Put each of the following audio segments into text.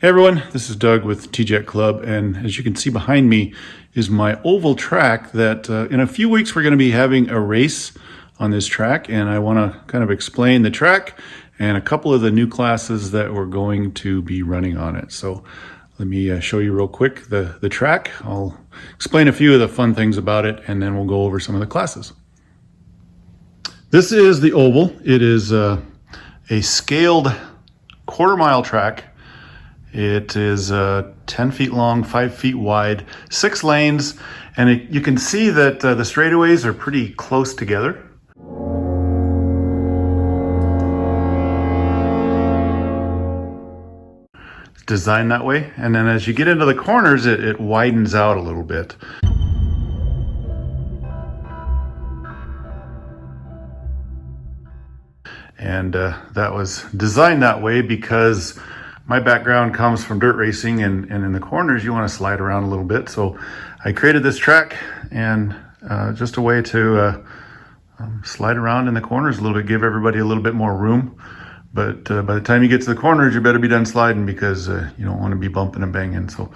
Hey everyone, this is Doug with TJetClub, and as you can see behind me is my oval track that in a few weeks we're going to be having a race on this track, and I want to kind of explain the track and a couple of the new classes that we're going to be running on it. So let me show you real quick the track. I'll explain a few of the fun things about it, and then we'll go over some of the classes. This is the oval. It is a scaled quarter-mile track. It is 10 feet long, 5 feet wide, 6 lanes, and you can see that the straightaways are pretty close together. It's designed that way, and then as you get into the corners, it widens out a little bit. And that was designed that way because my background comes from dirt racing, and in the corners you want to slide around a little bit. So I created this track and just a way to slide around in the corners a little bit, give everybody a little bit more room. But by the time you get to the corners, you better be done sliding because you don't want to be bumping and banging. So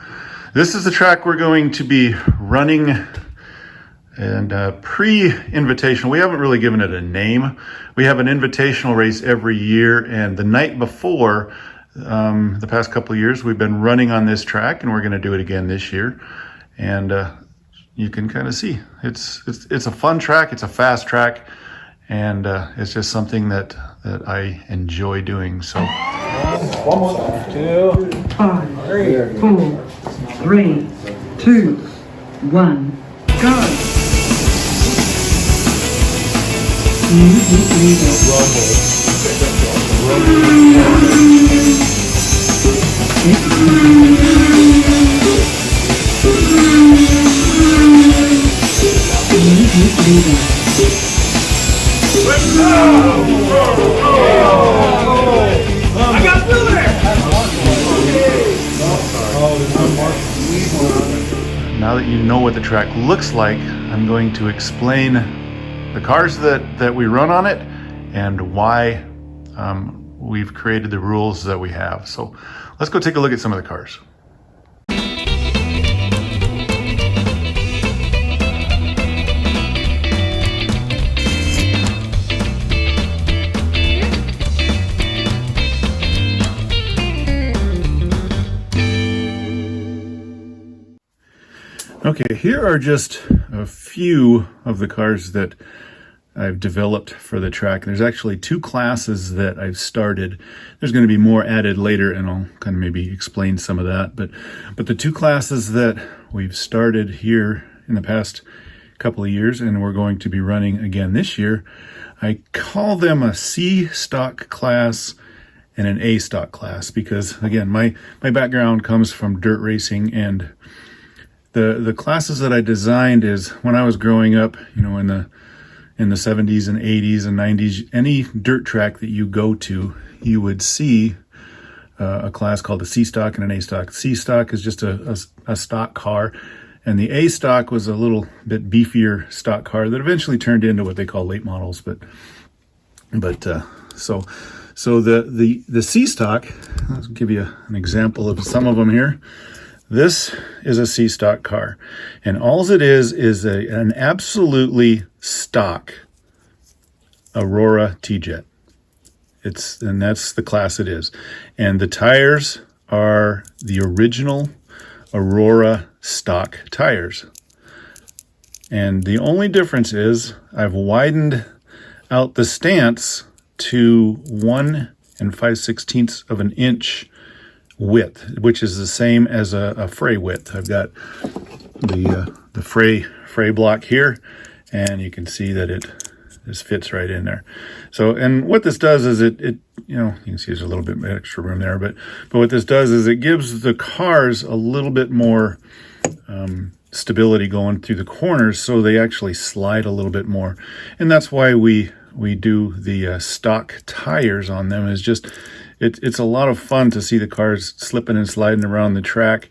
this is the track we're going to be running. And pre-invitational, we haven't really given it a name. We have an invitational race every year, and the night before, the past couple of years, we've been running on this track, and we're going to do it again this year. And you can kind of see it's a fun track. It's a fast track, and it's just something that I enjoy doing. So 2, 5, 4, 3, 2, 1, go. I got through there! Now that you know what the track looks like, I'm going to explain the cars that we run on it and why we've created the rules that we have. So let's go take a look at some of the cars. Okay, here are just a few of the cars that I've developed for the track. There's actually 2 classes that I've started. There's going to be more added later, and I'll kind of maybe explain some of that. But the 2 classes that we've started here in the past couple of years, and we're going to be running again this year, I call them a C stock class and an A stock class because, again, my background comes from dirt racing, and the classes that I designed is when I was growing up, you know, in the 70s and 80s and 90s, any dirt track that you go to, you would see a class called a C stock and an A stock. C stock is just a stock car, and the A stock was a little bit beefier stock car that eventually turned into what they call late models. So the C stock, I'll give you an example of some of them here. This is a C stock car, and all it is an absolutely stock Aurora TJet. And that's the class it is. And the tires are the original Aurora stock tires. And the only difference is I've widened out the stance to 1 5/16 of an inch width, which is the same as a fray width. I've got the fray block here, and you can see that it just fits right in there. So, and what this does is it you know, you can see there's a little bit extra room there, but what this does is it gives the cars a little bit more stability going through the corners, so they actually slide a little bit more. And that's why we do the stock tires on them. Is just it's a lot of fun to see the cars slipping and sliding around the track.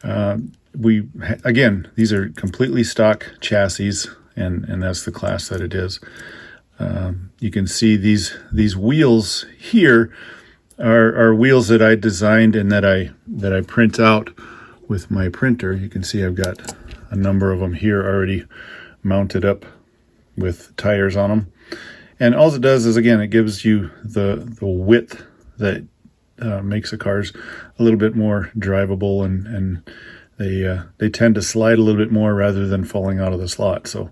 Again, these are completely stock chassis, and that's the class that it is. You can see these wheels here are wheels that I designed and that I print out with my printer. You can see I've got a number of them here already mounted up with tires on them. And all it does is, again, it gives you the width that makes the cars a little bit more drivable, and they tend to slide a little bit more rather than falling out of the slot. So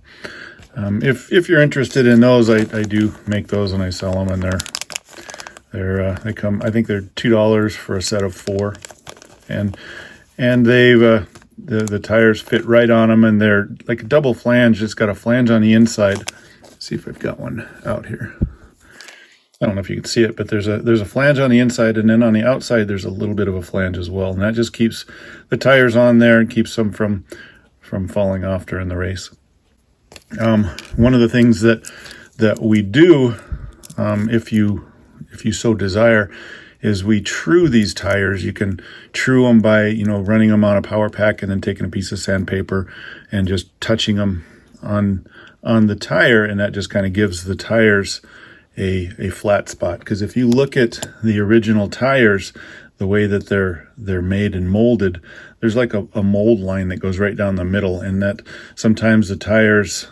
if you're interested in those, I do make those and I sell them, and they come, I think they're $2 for a set of 4, and they've the tires fit right on them, and they're like a double flange. It's got a flange on the inside. Let's see if I've got one out here. I don't know if you can see it, but there's a flange on the inside, and then on the outside there's a little bit of a flange as well, and that just keeps the tires on there and keeps them from falling off during the race. One of the things that we do, if you so desire, is we true these tires. You can true them by running them on a power pack and then taking a piece of sandpaper and just touching them on the tire, and that just kind of gives the tires a flat spot. Because if you look at the original tires, the way that they're made and molded, there's like a mold line that goes right down the middle, and that sometimes the tires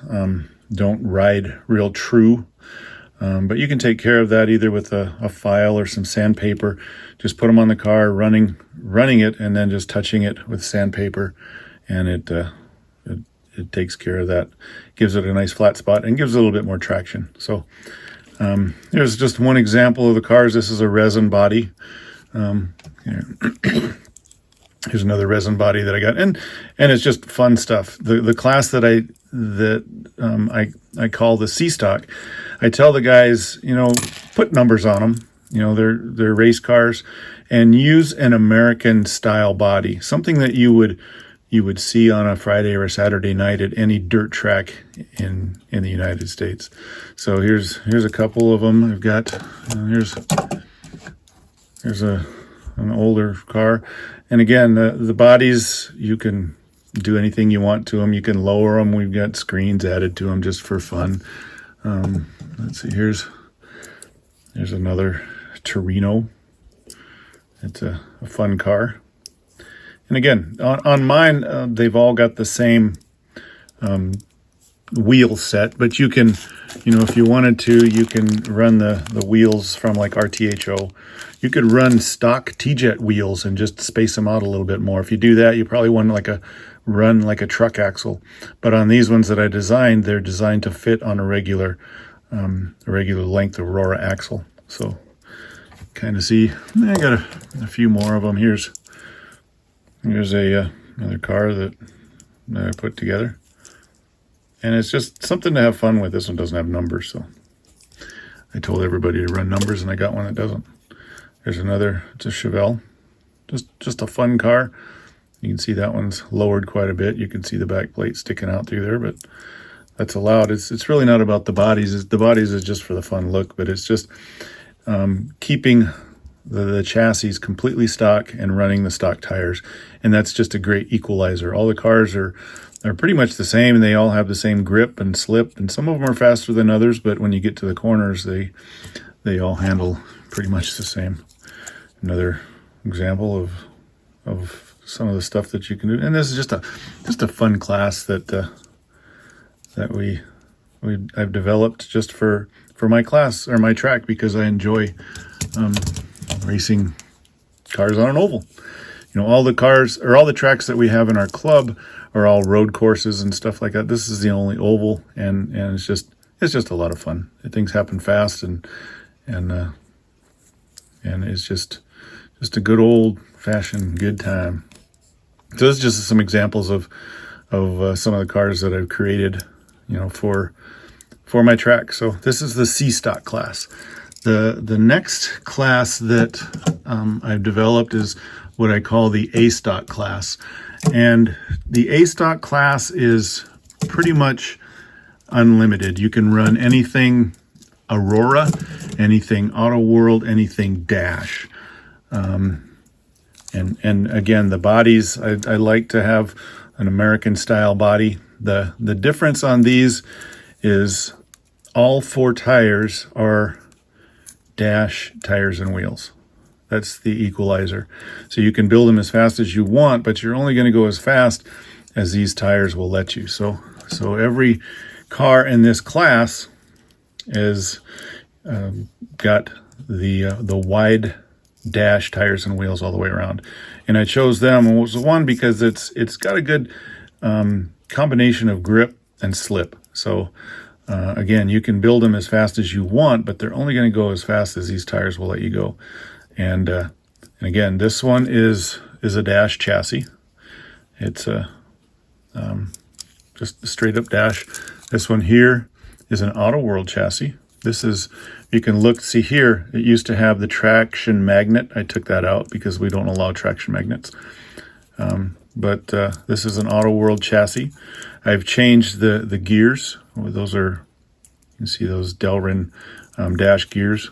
don't ride real true. But you can take care of that either with a file or some sandpaper. Just put them on the car, running it, and then just touching it with sandpaper, and it takes care of that. Gives it a nice flat spot and gives it a little bit more traction. So here's just one example of the cars. This is a resin body. Here's another resin body that I got, and it's just fun stuff. The class that I call the C stock. I tell the guys, put numbers on them. They're race cars, and use an American style body, something that you would see on a Friday or a Saturday night at any dirt track in the United States. So here's a couple of them. I've got here's an older car, and again, the bodies, you can do anything you want to them. You can lower them. We've got screens added to them just for fun. Let's see, here's another Torino. It's a fun car. And again, on mine, they've all got the same wheel set, but you can, if you wanted to, you can run the wheels from like RTHO. You could run stock TJet wheels and just space them out a little bit more. If you do that, you probably want run like a truck axle. But on these ones that I designed, they're designed to fit on a regular length Aurora axle. So kind of see, I got a few more of them. Here's another car that I put together, and it's just something to have fun with. This one doesn't have numbers, so I told everybody to run numbers, and I got one that doesn't. There's another, it's a Chevelle, just a fun car. You can see that one's lowered quite a bit. You can see the back plate sticking out through there, but that's allowed. It's really not about the bodies. The bodies is just for the fun look, but it's just keeping the chassis completely stock and running the stock tires, and that's just a great equalizer. All the cars are pretty much the same, and they all have the same grip and slip, and some of them are faster than others, but when you get to the corners, they all handle pretty much the same. Another example of some of the stuff that you can do, and this is just a fun class that I've developed just for my class or my track, because I enjoy racing cars on an oval. All the cars or all the tracks that we have in our club are all road courses and stuff like that. This is the only oval, and it's just a lot of fun. Things happen fast, and it's just a good old fashioned good time. So this is just some examples of some of the cars that I've created, for my track. So this is the C stock class. The next class that I've developed is what I call the A stock class. And the A stock class is pretty much unlimited. You can run anything Aurora, anything Auto World, anything Dash. And again, the bodies, I like to have an American style body. The difference on these is all 4 tires are Dash tires and wheels. That's the equalizer. So you can build them as fast as you want, but you're only going to go as fast as these tires will let you. So every car in this class is got the wide dash tires and wheels all the way around. And I chose them, and it was one because it's got a good combination of grip and slip. So again, you can build them as fast as you want, but they're only going to go as fast as these tires will let you go. And again, this one is a dash chassis. It's a just a straight up dash. This one here is an Auto World chassis. This is, you can look, see here, it used to have the traction magnet. I took that out because we don't allow traction magnets. But this is an Auto World chassis. I've changed the gears. Those are, you can see those Delrin dash gears.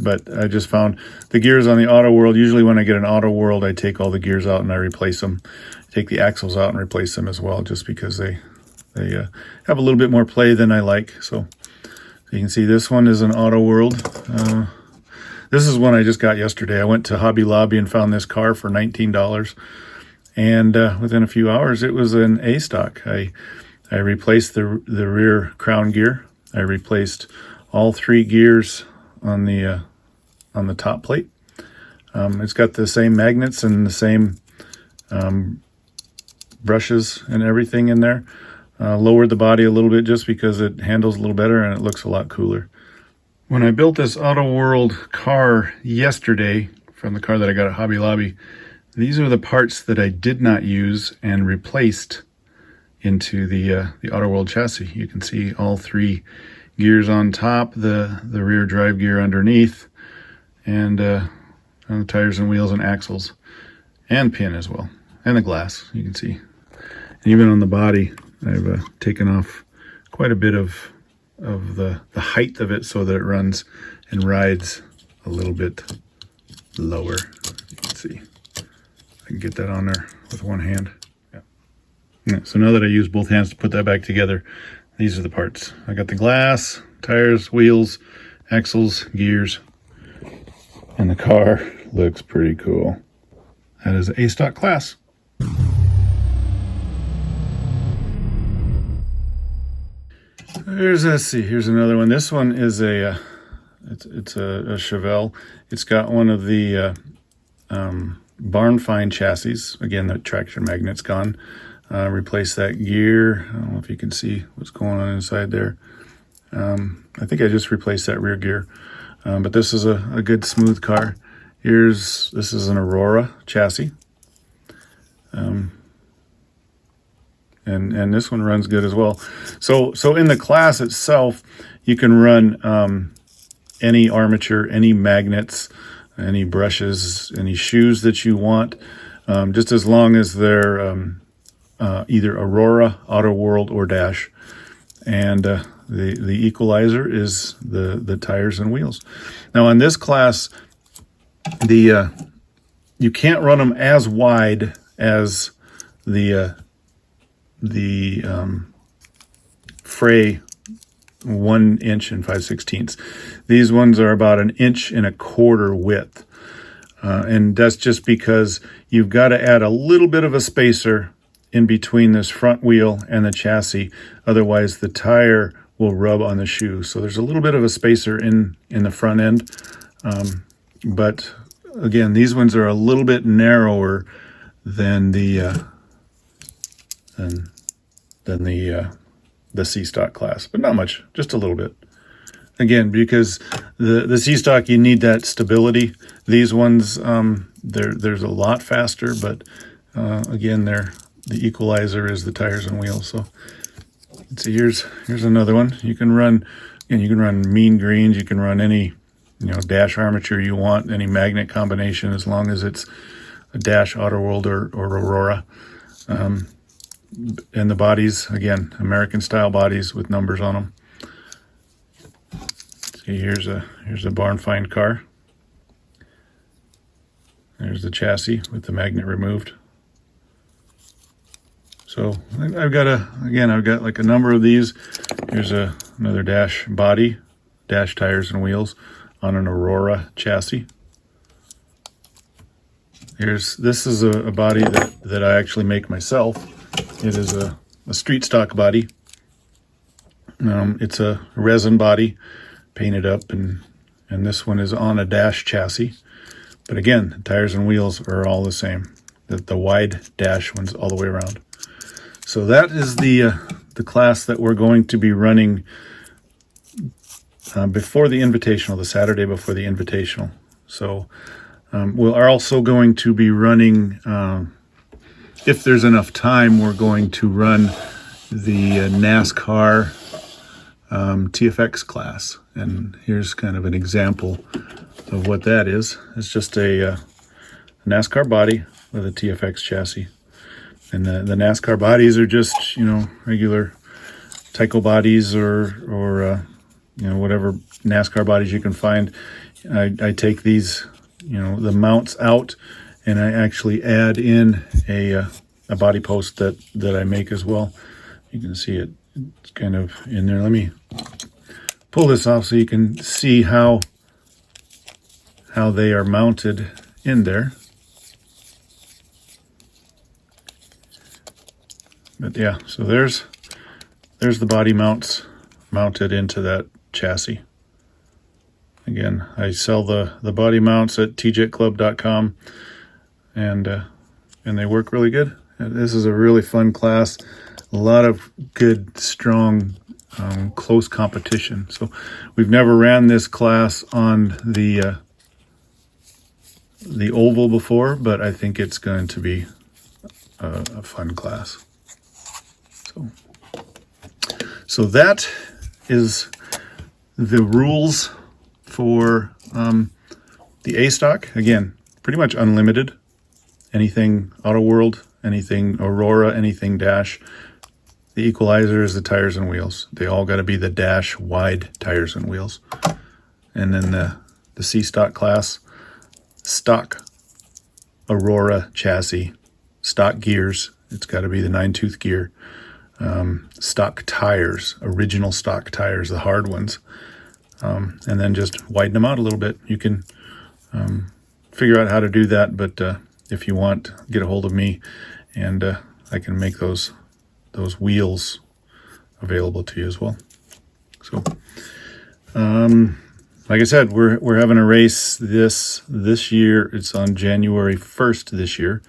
But I just found the gears on the Auto World, usually when I get an Auto World, I take all the gears out and I replace them. I take the axles out and replace them as well, just because they have a little bit more play than I like. So you can see this one is an Auto World. This is one I just got yesterday. I went to Hobby Lobby and found this car for $19. And within a few hours, it was an A stock. I replaced the rear crown gear. I replaced all 3 gears on the top plate. It's got the same magnets and the same brushes and everything in there. Lowered the body a little bit just because it handles a little better and it looks a lot cooler. When I built this Auto World car yesterday from the car that I got at Hobby Lobby, these are the parts that I did not use and replaced into the Auto World chassis. You can see all 3 gears on top, the rear drive gear underneath, and the tires and wheels and axles, and pin as well, and the glass, you can see. And even on the body, I've taken off quite a bit of the height of it so that it runs and rides a little bit lower. You can see. I can get that on there with one hand. Yeah, so now that I use both hands to put that back together, these are the parts. I got the glass, tires, wheels, axles, gears, and the car looks pretty cool. That is a stock class. Let's see, here's another one. This one is it's a Chevelle. It's got one of the barn find chassis. Again, the traction magnet's gone. Replace that gear. I don't know if you can see what's going on inside there. I think I just replaced that rear gear. But this is a good smooth car. This is an Aurora chassis. And this one runs good as well. So in the class itself, you can run any armature, any magnets, any brushes, any shoes that you want, just as long as they're either Aurora, Auto World, or Dash. And the equalizer is the tires and wheels. Now on this class, you can't run them as wide as the Fray 1 inch and 5/16. These ones are about 1.25 inches width. And that's just because you've got to add a little bit of a spacer in between this front wheel and the chassis. Otherwise the tire will rub on the shoe. So there's a little bit of a spacer in the front end. But again, these ones are a little bit narrower than the C stock class, but not much, just a little bit. Again, because the C stock, you need that stability. These ones, there's a lot faster, but again, the equalizer is the tires and wheels. So let's see, here's another one. You can run mean greens. You can run any dash armature you want, any magnet combination, as long as it's a Dash, Auto World, or Aurora. And the bodies, again, American style bodies with numbers on them. See, here's a barn find car. There's the chassis with the magnet removed. So I've got like a number of these. Here's another Dash body, Dash tires and wheels, on an Aurora chassis. This is a body that I actually make myself. It is a street stock body. It's a resin body painted up, and this one is on a dash chassis. But again, the tires and wheels are all the same. The wide dash ones all the way around. So that is the class that we're going to be running before the Invitational, the Saturday before the Invitational. So we are also going to be running, if there's enough time, we're going to run the NASCAR TFX class. And here's kind of an example of what that is. It's just a NASCAR body with a TFX chassis. And the NASCAR bodies are just, regular Tyco bodies or whatever NASCAR bodies you can find. I take these, the mounts out, and I actually add in a body post that I make as well. You can see it. It's kind of in there. Let me pull this off so you can see how they are mounted in there. But yeah, so there's the body mounts mounted into that chassis. Again, I sell the body mounts at TJetClub.com, and they work really good. This is a really fun class. A lot of good, strong, close competition. So we've never ran this class on the oval before, but I think it's going to be a fun class. So that is the rules for the A stock. Again, pretty much unlimited. Anything Auto World, anything Aurora, anything Dash. The equalizer is the tires and wheels. They all got to be the Dash wide tires and wheels. And then the C stock class, stock Aurora chassis, stock gears. It's got to be the 9-tooth gear. Stock tires, original stock tires, the hard ones. And then just widen them out a little bit. You can figure out how to do that, but if you want, get a hold of me, and I can make those wheels available to you as well. So, like I said, we're having a race this year. It's on January 1st this year.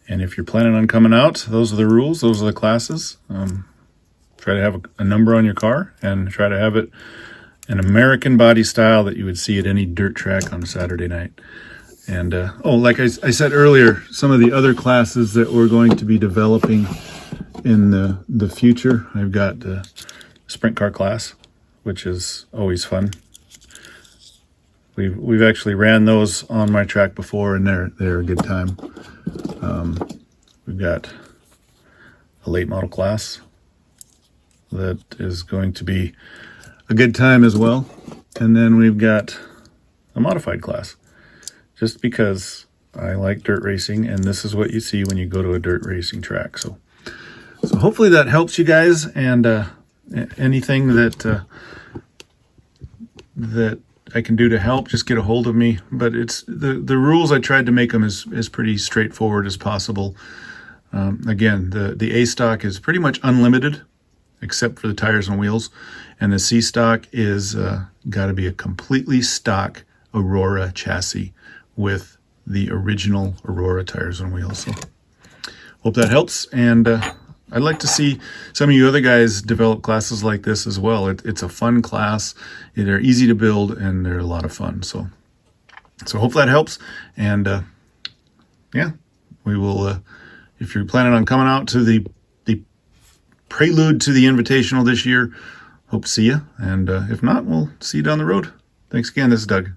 And if you're planning on coming out, those are the rules. Those are the classes. Try to have a number on your car, and try to have it an American body style that you would see at any dirt track on a Saturday night. And, like I said earlier, some of the other classes that we're going to be developing in the future, I've got the sprint car class, which is always fun. We've actually ran those on my track before, and they're a good time. We've got a late model class that is going to be a good time as well. And then we've got a modified class, just because I like dirt racing, and this is what you see when you go to a dirt racing track. So hopefully that helps you guys, and anything that I can do to help, just get a hold of me. But it's the rules, I tried to make them as pretty straightforward as possible. Again, the A stock is pretty much unlimited, except for the tires and wheels. And the C stock is got to be a completely stock Aurora chassis with the original Aurora tires and wheels. So hope that helps. And I'd like to see some of you other guys develop classes like this as well. It's a fun class. They're easy to build, and they're a lot of fun. So hope that helps. And yeah, we will, if you're planning on coming out to the prelude to the Invitational this year, hope to see you. And if not, we'll see you down the road. Thanks again. This is Doug.